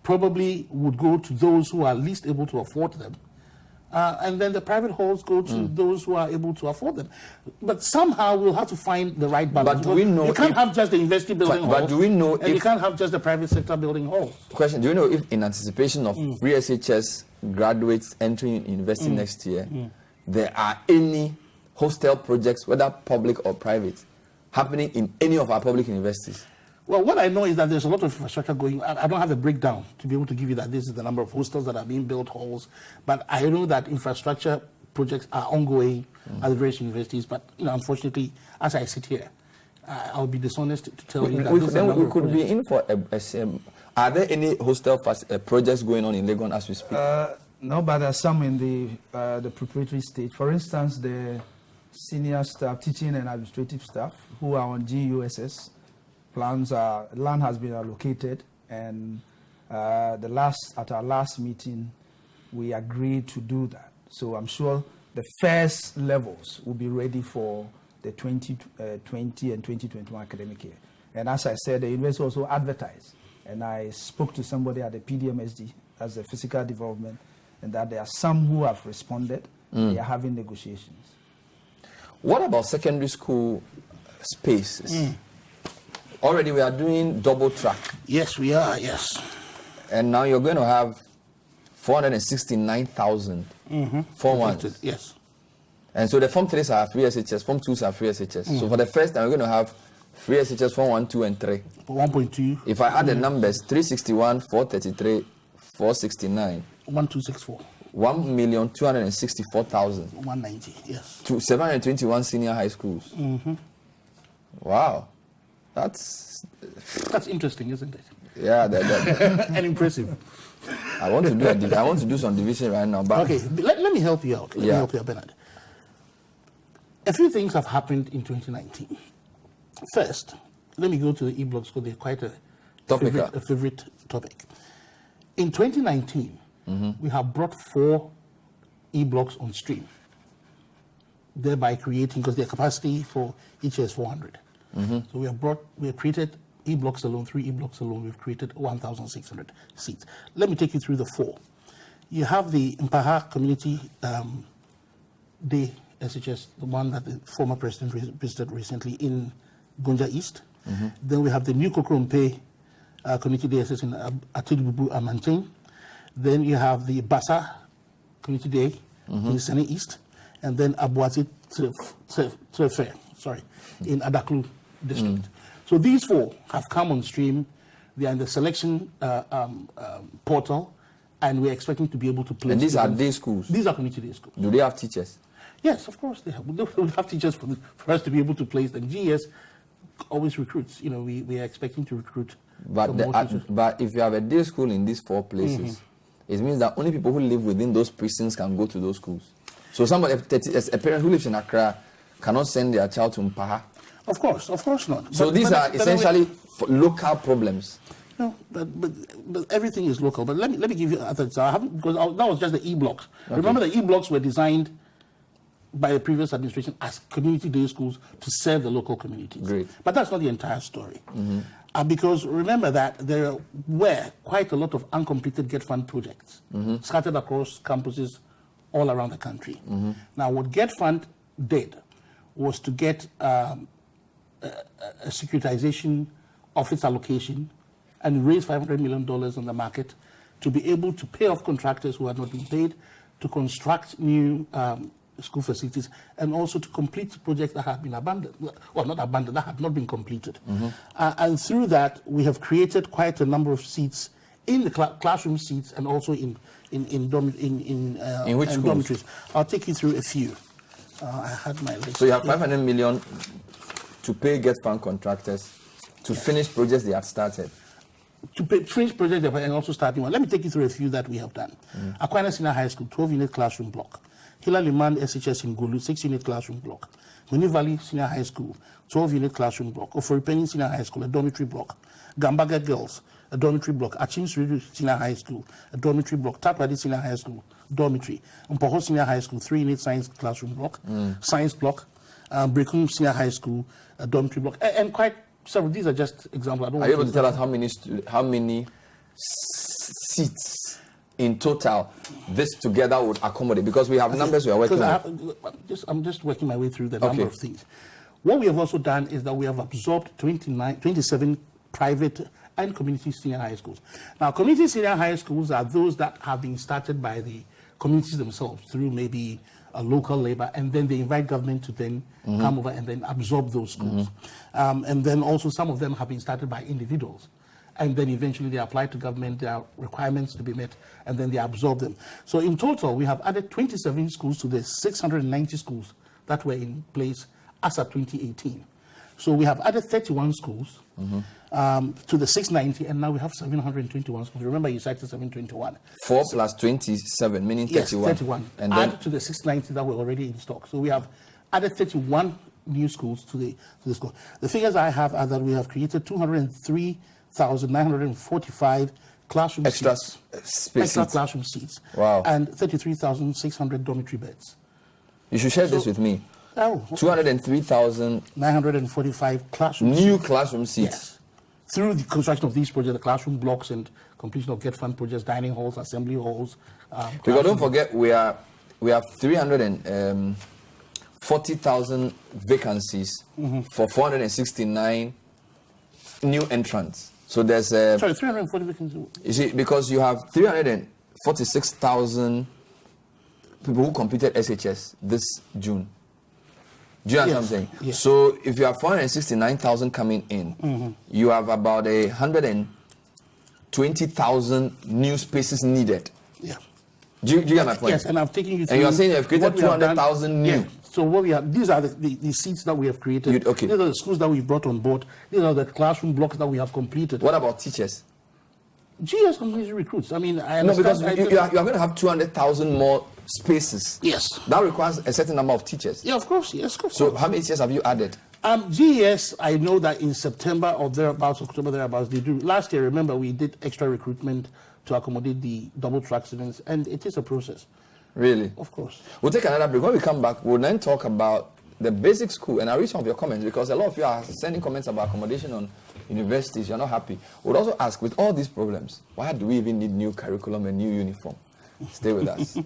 probably would go to those who are least able to afford them. And then the private halls go to those who are able to afford them. But somehow we'll have to find the right balance. But do we know you can't have just the university building halls. But do we know and you can't have just the private sector building halls. Question, do you know if in anticipation of free SHS graduates entering university next year, there are any hostel projects, whether public or private, happening in any of our public universities? Well, what I know is that there's a lot of infrastructure going. I don't have a breakdown to be able to give you that this is the number of hostels that are being built, halls, but I know that infrastructure projects are ongoing at the various universities. But unfortunately, as I sit here, I'll be dishonest to tell you that we could be in for are there any hostel projects going on in Legon as we speak? No, but there are some in the preparatory stage. For instance, the senior staff, teaching and administrative staff who are on GUSS. Land has been allocated, and at our last meeting, we agreed to do that. So I'm sure the first levels will be ready for the 2020 and 2021 academic year. And as I said, the university also advertised, and I spoke to somebody at the PDMSD, as the physical development, and that there are some who have responded. They are having negotiations. What about secondary school spaces? Already we are doing double track. Yes, we are, yes. And now you're going to have 469,000 Form 1s. Yes. And so the Form 3s are free SHS, Form 2s are free SHS. So for the first time, we're going to have free SHS Form 1, 2, and 3. 1.2. If I add the numbers, 361, 433, 469. 1264. 1,264,000. 190, yes. To 721 senior high schools. Wow. That's interesting, isn't it? Yeah, and impressive. I want to do some division right now. But okay, let me help you out. Let me help you out, Bernard. A few things have happened in 2019. First, let me go to the e-blogs because they're quite a favorite topic. In 2019, we have brought 4 e-blogs on stream, thereby creating, because their capacity for each year is 400. So we have created e-blocks alone, 3 e-blocks alone, we've created 1,600 seats. Let me take you through the 4. You have the Mpaha Community Day SHS, the one that the former president visited recently in Gonja East. Then we have the new Kokrompe Community Day SHS in Atidububu Amantain. Then you have the Basa Community Day in Sene East. And then Abuati Trefe, in Adaklu district. So these 4 have come on stream. They are in the selection portal, and we're expecting to be able to place. And these are day schools? These are community day schools. Do they have teachers? Yes, of course they have. We have teachers for us to be able to place them. GS always recruits. We are expecting to recruit. But if you have a day school in these 4 places, it means that only people who live within those precincts can go to those schools. So a parent who lives in Accra cannot send their child to Mpaha. Of course not. So these are essentially local problems. No, but everything is local. But let me give you other examples. Because that was just the e-blocks. Okay. Remember, the e-blocks were designed by the previous administration as community day schools to serve the local communities. Great. But that's not the entire story. Because remember that there were quite a lot of uncompleted Get Fund projects scattered across campuses all around the country. Now, what Get Fund did was to get a securitization of its allocation and raise $500 million on the market to be able to pay off contractors who had not been paid, to construct new school facilities, and also to complete projects that have been abandoned. Well, not abandoned, that have not been completed. And through that, we have created quite a number of seats in the classroom seats and also in dormitories. I'll take you through a few. I had my list. So you have 500 million to pay get fund contractors to finish projects they have started. To finish projects and also starting one. Let me take you through a few that we have done. Aquinas Senior High School, 12-unit classroom block. Hila Liman SHS in Gulu, 6-unit classroom block. Muni Valley Senior High School, 12-unit classroom block. Oforipenny Senior High School, a dormitory block. Gambaga Girls, a dormitory block. Achims Ridu Senior High School, a dormitory block. Tapradi Senior High School, dormitory. Mpoho Senior High School, 3-unit science classroom block. Science block. Brekum Senior High School, a dormitory block. And quite several. These are just examples. Are you able to tell us how many seats in total this together would accommodate? Because we have numbers we are working on. I'm just working my way through the number of things. What we have also done is that we have absorbed 27 private and community senior high schools. Now, community senior high schools are those that have been started by the communities themselves through maybe a local labor, and then they invite government to then come over and then absorb those schools. And then also some of them have been started by individuals. And then eventually they apply to government, there are requirements to be met, and then they absorb them. So in total, we have added 27 schools to the 690 schools that were in place as of 2018. So we have added 31 schools to the 690, and now we have 721 schools. Remember, you cited 721. 4 plus 27, meaning 31. Yes, 31. And add to the 690 that were already in stock. So we have added 31 new schools to the school. The figures I have are that we have created 203,945 classroom seats. Extra classroom seats. Wow. And 33,600 dormitory beds. You should share this with me. Oh, 203,945 classroom new classroom seats. Yes. Through the construction of these projects, the classroom blocks and completion of Get Fund projects, dining halls, assembly halls. Because don't forget, we have 340,000 vacancies for 469 new entrants. So there's 340 vacancies. You see, because you have 346,000 people who completed SHS this June. Do you understand what I'm saying? Yes. So if you have 469,000 coming in, you have about 120,000 new spaces needed. Yeah. Do you get my point? Yes, and I'm taking you through. And you're saying you have created 200,000 new. Yeah. So what we have, these are the seats that we have created. These are the schools that we brought on board. These are the classroom blocks that we have completed. What about teachers? GS completely recruits. I mean, I understand. No, because you are going to have 200,000 more spaces. Yes. That requires a certain number of teachers. Yeah, of course. Yes, of course. So how many teachers have you added? GES, I know that in September or thereabouts, October thereabouts, they do. Last year, remember, we did extra recruitment to accommodate the double track students, and it is a process. Really? Of course. We'll take another break. When we come back, we'll then talk about the basic school, and I'll read some of your comments, because a lot of you are sending comments about accommodation on universities. You're not happy. We'll also ask, with all these problems, why do we even need new curriculum and new uniform? Stay with us.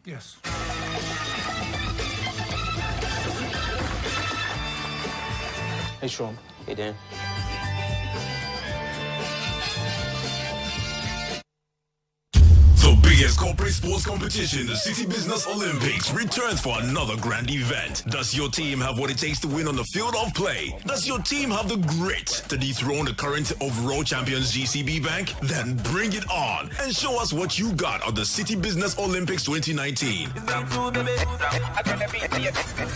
Yes. Hey, Sean. Hey, Dan. The biggest corporate sports competition, the Citi Business Olympics, returns for another grand event. Does your team have what it takes to win on the field of play? Does your team have the grit to dethrone the current overall champions GCB Bank? Then bring it on and show us what you got on the Citi Business Olympics 2019.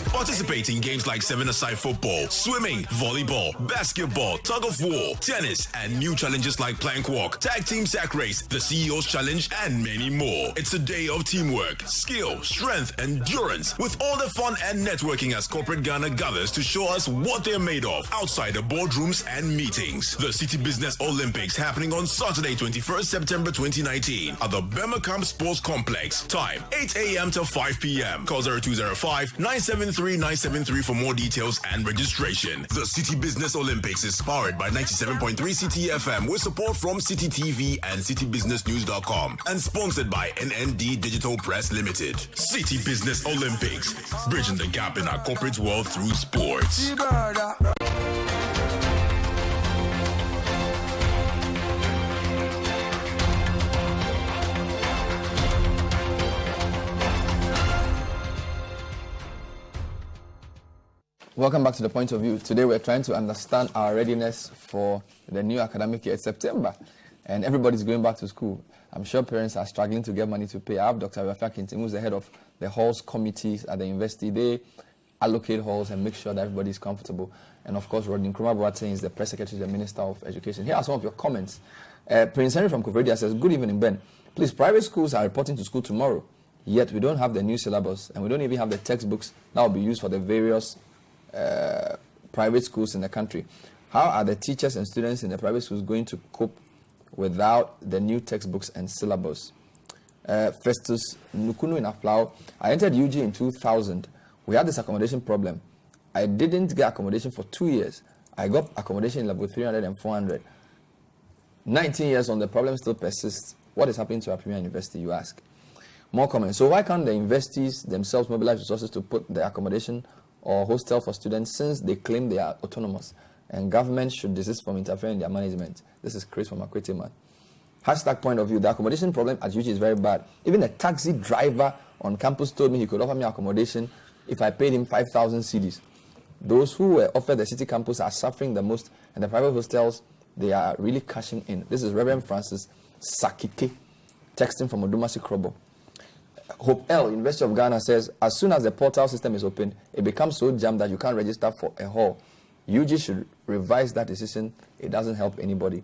Participate in games like 7-a-side football, swimming, volleyball, basketball, tug of war, tennis, and new challenges like plank walk, tag team sack race, the CEO's challenge, and many more. It's a day of teamwork, skill, strength, endurance, with all the fun and networking as corporate Ghana gathers to show us what they're made of outside the boardrooms and meetings. The Citi Business Olympics happening on Saturday, 21st September 2019 at the Bemercamp Sports Complex. Time 8 a.m. to 5 p.m. Call 0205-973-973 for more details and registration. The Citi Business Olympics is powered by 97.3 Citi FM with support from Citi TV and CitiBusinessNews.com and Sponsored by NND Digital Press Limited. Citi Business Olympics. Bridging the gap in our corporate world through sports. Welcome back to The Point of View. Today we're trying to understand our readiness for the new academic year. It's September and everybody's going back to school. I'm sure parents are struggling to get money to pay. I have Dr. Rafa Kintim, who's the head of the halls committees at the university. They allocate halls and make sure that everybody's comfortable. And of course, Rodney Nkrumah Boateng is the press secretary to the Minister of Education. Here are some of your comments. Prince Henry from Koforidua says, good evening, Ben. Please, private schools are reporting to school tomorrow, yet we don't have the new syllabus and we don't even have the textbooks that will be used for the various private schools in the country. How are the teachers and students in the private schools going to cope without the new textbooks and syllabus? Festus Nukunu in Avle. I entered UG in 2000. We had this accommodation problem. I didn't get accommodation for 2 years. I got accommodation in level 300 and 400. 19 years on, the problem still persists. What is happening to our premier university, you ask? More comments. So why can't the universities themselves mobilize resources to put the accommodation or hostel for students, since they claim they are autonomous and government should desist from interfering in their management? This is Chris from Akwete Man. Hashtag point of view. The accommodation problem at UG is very bad. Even a taxi driver on campus told me he could offer me accommodation if I paid him 5,000 cedis. Those who were offered the city campus are suffering the most, and the private hostels, they are really cashing in. This is Reverend Francis Sakike, texting from Odumasi Krobo. Hope L, University of Ghana, says, as soon as the portal system is open, it becomes so jammed that you can't register for a hall. UG should revise that decision. It doesn't help anybody.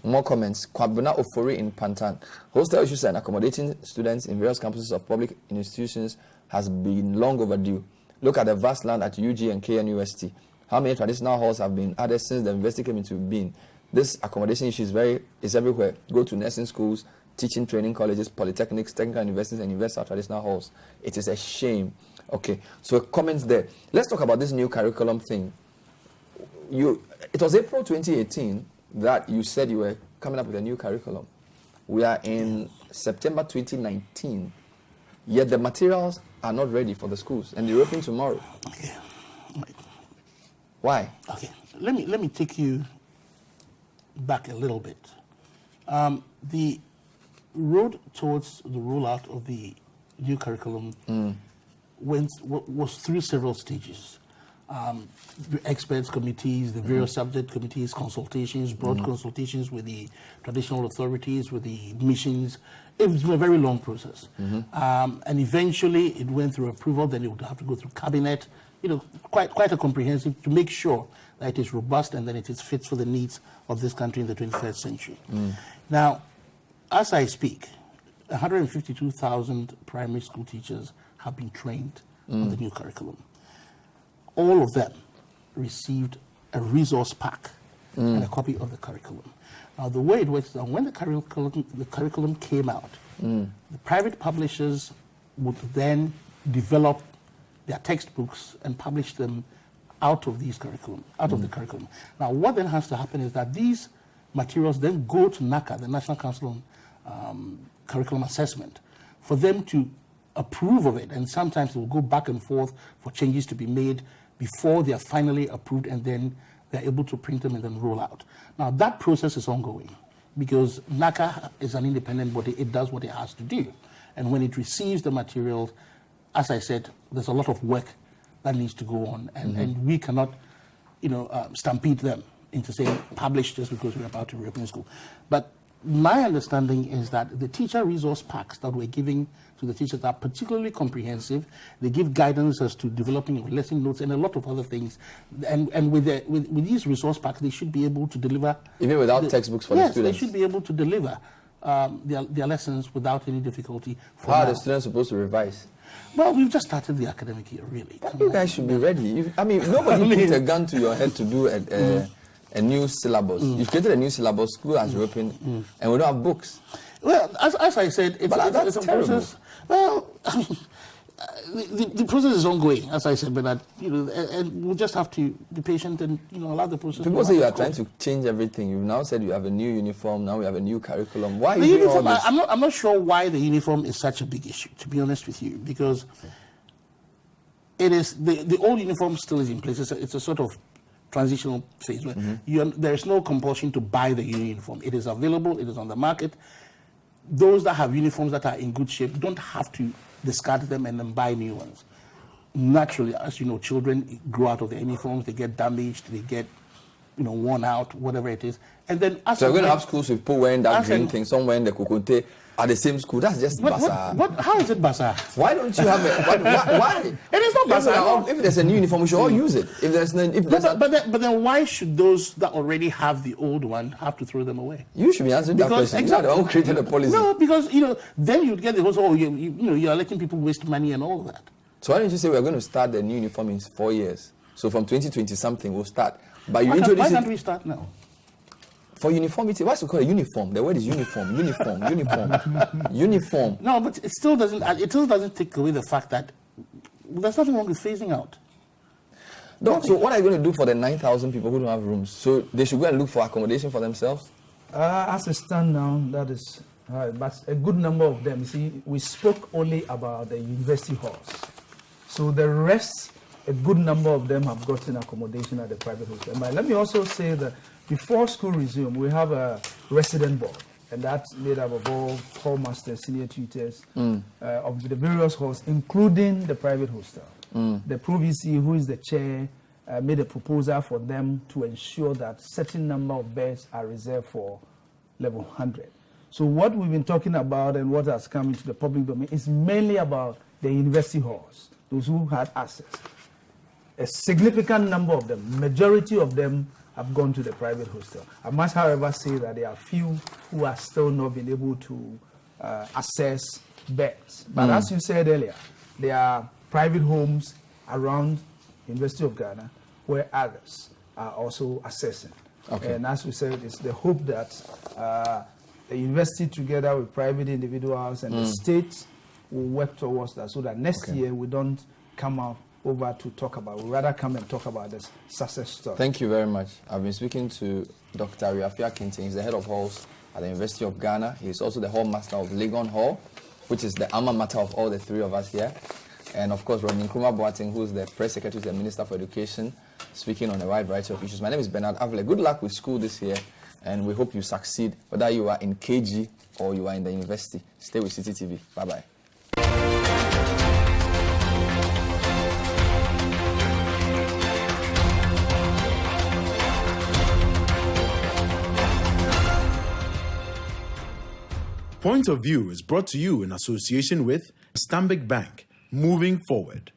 More comments. Kwabuna Ofori in Pantan. Hostel issues and accommodating students in various campuses of public institutions has been long overdue. Look at the vast land at UG and KNUST. How many traditional halls have been added since the university came into being? This accommodation issue is everywhere. Go to nursing schools, teaching training colleges, polytechnics, technical universities, and university traditional halls. It is a shame. Okay, so comments there. Let's talk about this new curriculum thing. It was April 2018 that you said you were coming up with a new curriculum. We are in September 2019, yet the materials are not ready for the schools, and they're open tomorrow. Okay. Why? Okay, let me take you back a little bit. The road towards the rollout of the new curriculum was through several stages. The experts committees, the various subject committees, consultations, broad consultations with the traditional authorities, with the missions. It was a very long process. And eventually it went through approval, then it would have to go through cabinet, quite a comprehensive to make sure that it is robust and that it is fit for the needs of this country in the 21st century. Now, as I speak, 152,000 primary school teachers have been trained on the new curriculum. All of them received a resource pack and a copy of the curriculum. Now, the way it works is that when the curriculum came out, the private publishers would then develop their textbooks and publish them out of the curriculum. Now, what then has to happen is that these materials then go to NACA, the National Council on Curriculum Assessment, for them to approve of it. And sometimes it will go back and forth for changes to be made before they are finally approved, and then they're able to print them and then roll out. Now, that process is ongoing because NACA is an independent body. It does what it has to do. And when it receives the materials, as I said, there's a lot of work that needs to go on. And we cannot, stampede them into saying publish just because we're about to reopen school. But my understanding is that the teacher resource packs that we're giving to the teachers are particularly comprehensive. They give guidance as to developing of lesson notes and a lot of other things. And with these resource packs, they should be able to deliver... Even without textbooks for the students? Yes, they should be able to deliver their lessons without any difficulty. How are the students supposed to revise? Well, we've just started the academic year, really. You guys should be ready. Nobody put a gun to your head to do a new syllabus. You've created a new syllabus, school has reopened, and we don't have books. Well, as I said, it's a process. Well, the process is ongoing, as I said, Bernard. And we'll just have to be patient and allow the process. People say you are trying to change everything. You've now said you have a new uniform. Now we have a new curriculum. Why? The uniform. I'm not sure why the uniform is such a big issue. To be honest with you, because it is the old uniform still is in place. It's a sort of transitional phase. There is no compulsion to buy the uniform. It is available. It is on the market. Those that have uniforms that are in good shape don't have to discard them and then buy new ones. Naturally, as you know, children grow out of their uniforms, they get damaged, they get worn out, whatever it is. And then so we're going to have schools with people wearing that green thing, some wearing the kokonte at the same school. That's just bazaar. How is it bazaar? Why don't you have it? Why? It is not bazaar. If there's a new uniform, we should all use it. But then why should those that already have the old one have to throw them away? You should be answering that question. Exactly. You created a policy. No, because then you'd get the whole you're letting people waste money and all that. So why don't you say we're going to start the new uniform in 4 years? So from 2020 something we'll start. But why can't we start now? For uniformity, what's it called? A uniform. The word is uniform. Uniform. No, but it still doesn't take away the fact that there's nothing wrong with phasing out. No, so what are you going to do for the 9,000 people who don't have rooms? So they should go and look for accommodation for themselves? As a stand now, that is but a good number of them, see, we spoke only about the university halls. So the rest, a good number of them have gotten accommodation at the private hostel. But let me also say that before school resume, we have a resident board, and that's made up of all hall masters, senior tutors of the various halls, including the private hostel. The ProVC, who is the chair, made a proposal for them to ensure that certain number of beds are reserved for level 100. So what we've been talking about and what has come into the public domain is mainly about the university halls, those who had access. A significant number of them, majority of them, have gone to the private hostel. I must, however, say that there are few who are still not been able to access beds. But as you said earlier, there are private homes around University of Ghana where others are also accessing. Okay. And as we said, it's the hope that the university, together with private individuals and the state, will work towards that, so that next year we don't come out over to talk about. We'd rather come and talk about this success story. Thank you very much. I've been speaking to Dr. Riafia Kinting. He's the head of halls at the University of Ghana. He's also the hall master of Legon Hall, which is the alma mater of all the three of us here. And of course, Ronnie Nkrumah Boateng, who's the press secretary to the Minister for Education, speaking on a wide variety of issues. My name is Bernard Avle. Good luck with school this year, and we hope you succeed, whether you are in KG or you are in the university. Stay with Citi TV. Bye-bye. Point of View is brought to you in association with Stanbic Bank. Moving forward.